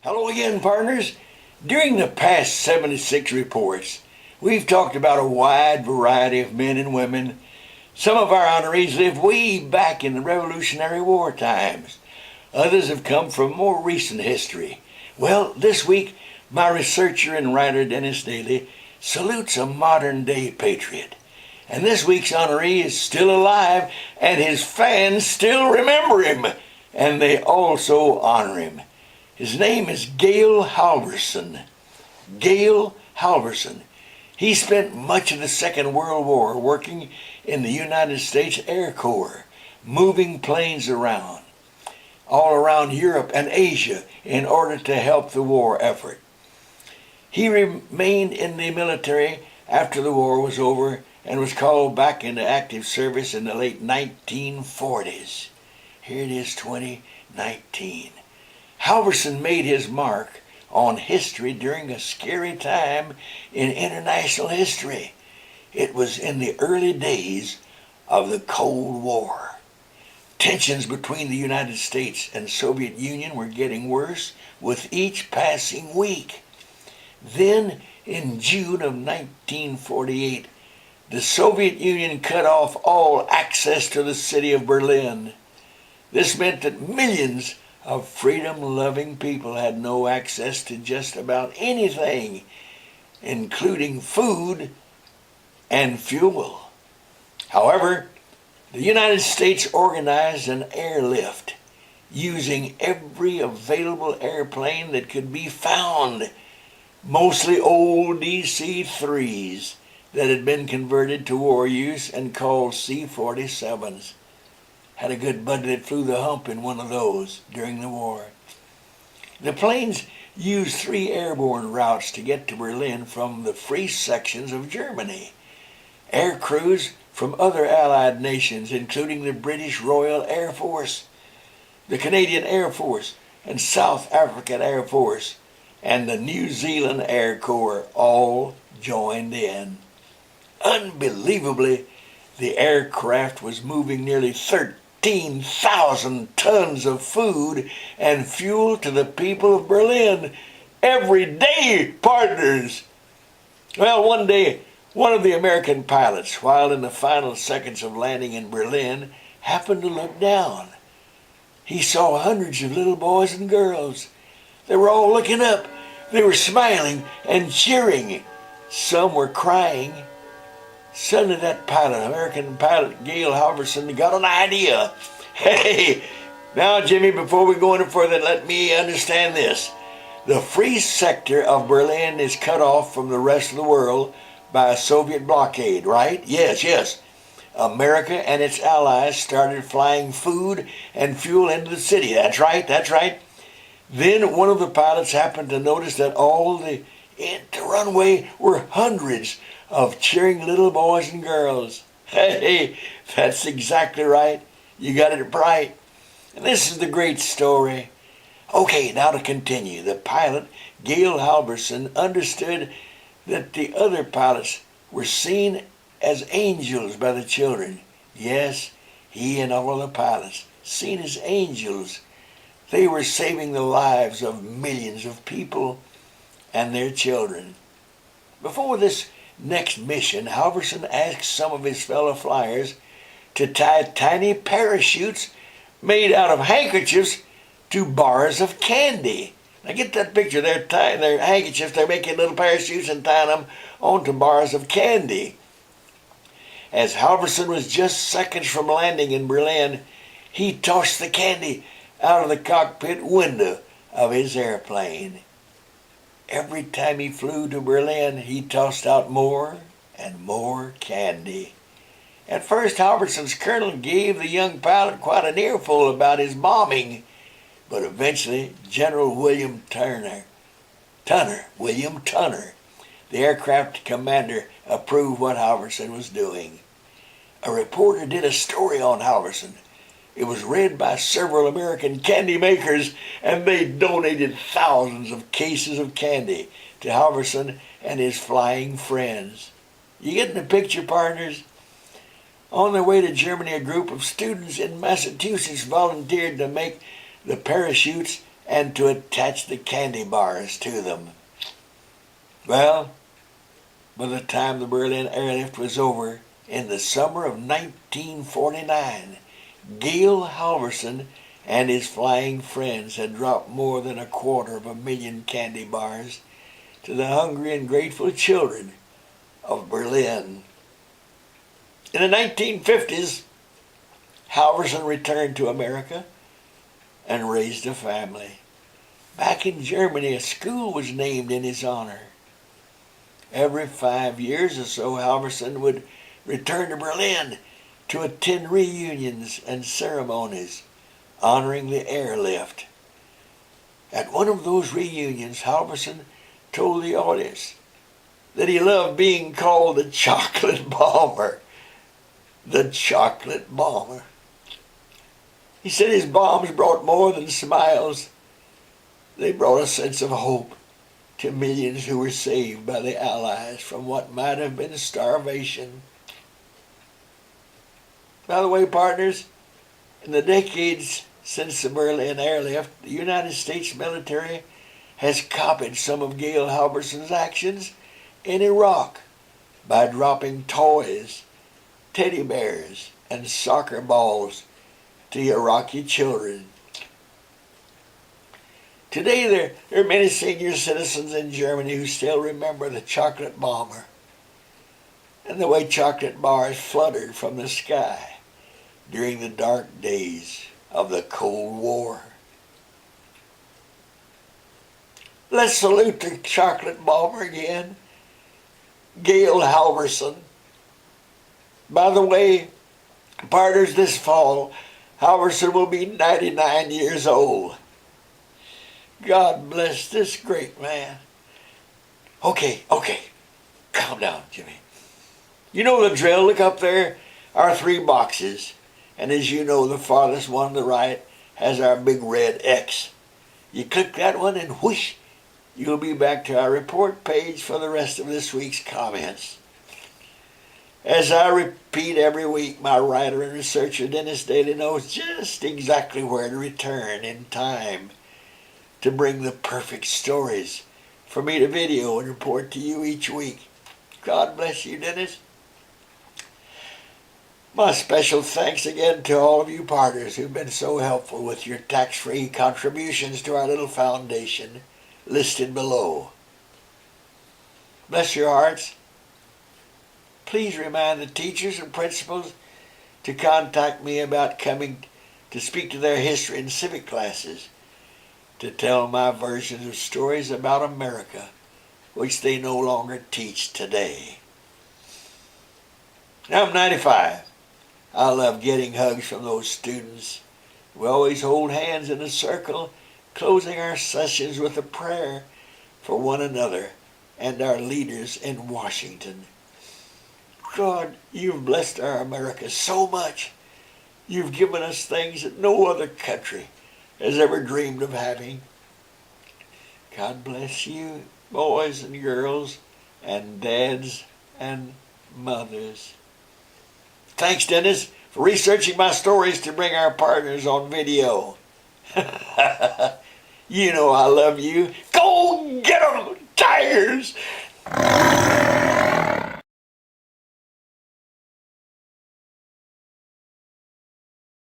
Hello again, partners. During the past 76 reports, we've talked about a wide variety of men and women. Some of our honorees lived way back in the Revolutionary War times. Others have come from more recent history. Well, this week, my researcher and writer Dennis Daly salutes a modern-day patriot. And this week's honoree is still alive, and his fans still remember him, and they also honor him. His name is Gale Halvorsen. Gale Halvorsen. He spent much of the Second World War working in the United States Air Corps, moving planes around, all around Europe and Asia in order to help the war effort. He remained in the military after the war was over and was called back into active service in the late 1940s. Here it is, 2019. Halvorsen made his mark on history during a scary time in international history. It was in the early days of the Cold War. Tensions between the United States and Soviet Union were getting worse with each passing week. Then, in June of 1948, the Soviet Union cut off all access to the city of Berlin. This meant that millions of freedom-loving people had no access to just about anything, including food and fuel. However, the United States organized an airlift using every available airplane that could be found, mostly old DC-3s that had been converted to war use and called C-47s. Had a good buddy that flew the hump in one of those during the war. The planes used 3 airborne routes to get to Berlin from the free sections of Germany. Air crews from other Allied nations, including the British Royal Air Force, the Canadian Air Force, and South African Air Force, and the New Zealand Air Corps all joined in. Unbelievably, the aircraft was moving nearly 13,000 tons of food and fuel to the people of Berlin every day, partners. Well, one day, one of the American pilots, while in the final seconds of landing in Berlin, happened to look down. He saw hundreds of little boys and girls. They were all looking up. They were smiling and cheering. Some were crying. Suddenly that pilot, American pilot Gale Halvorsen, got an idea. Hey, now Jimmy, before we go any further, let me understand this. The free sector of Berlin is cut off from the rest of the world by a Soviet blockade, right? Yes. America and its allies started flying food and fuel into the city. That's right. Then one of the pilots happened to notice that all the runway were hundreds of cheering little boys and girls. Hey, that's exactly right. You got it right. And this is the great story. Okay, now to continue. The pilot, Gale Halvorsen, understood that the other pilots were seen as angels by the children. Yes, he and all the pilots, seen as angels. They were saving the lives of millions of people and their children. Before this next mission, Halvorsen asked some of his fellow flyers to tie tiny parachutes made out of handkerchiefs to bars of candy. Now get that picture. They're tying their handkerchiefs, they're making little parachutes and tying them onto bars of candy. As Halvorsen was just seconds from landing in Berlin, he tossed the candy out of the cockpit window of his airplane. Every time he flew to Berlin, he tossed out more and more candy. At first, Halvorsen's colonel gave the young pilot quite an earful about his bombing, but eventually General William Tunner, the aircraft commander, approved what Halvorsen was doing. A reporter did a story on Halvorsen. It was read by several American candy makers, and they donated thousands of cases of candy to Halvorsen and his flying friends. You getting the picture, partners? On their way to Germany, a group of students in Massachusetts volunteered to make the parachutes and to attach the candy bars to them. Well, by the time the Berlin airlift was over, in the summer of 1949, Gale Halvorsen and his flying friends had dropped more than 250,000 candy bars to the hungry and grateful children of Berlin. In the 1950s, Halvorsen returned to America and raised a family. Back in Germany, a school was named in his honor. Every 5 years or so, Halvorsen would return to Berlin to attend reunions and ceremonies honoring the airlift. At one of those reunions, Halvorsen told the audience that he loved being called the Chocolate Bomber. The Chocolate Bomber. He said his bombs brought more than smiles. They brought a sense of hope to millions who were saved by the Allies from what might have been starvation. By the way, partners, in the decades since the Berlin airlift, the United States military has copied some of Gale Halvorsen's actions in Iraq by dropping toys, teddy bears, and soccer balls to Iraqi children. Today, there are many senior citizens in Germany who still remember the Chocolate Bomber and the way chocolate bars fluttered from the sky during the dark days of the Cold War. Let's salute the Chocolate Bomber again, Gale Halvorsen. By the way, partners, this fall, Halvorsen will be 99 years old. God bless this great man. Okay, calm down, Jimmy. You know the drill. Look up there, our 3 boxes. And as you know, the farthest one on the right has our big red X. You click that one and whoosh, you'll be back to our report page for the rest of this week's comments. As I repeat every week, my writer and researcher Dennis Daly knows just exactly where to return in time to bring the perfect stories for me to video and report to you each week. God bless you, Dennis. My special thanks again to all of you partners who've been so helpful with your tax-free contributions to our little foundation listed below. Bless your hearts. Please remind the teachers and principals to contact me about coming to speak to their history and civic classes, to tell my versions of stories about America, which they no longer teach today. Now I'm 95. I love getting hugs from those students. We always hold hands in a circle, closing our sessions with a prayer for one another and our leaders in Washington. God, you've blessed our America so much. You've given us things that no other country has ever dreamed of having. God bless you, boys and girls, and dads and mothers. Thanks, Dennis, for researching my stories to bring our partners on video. You know I love you. Go get 'em, Tigers!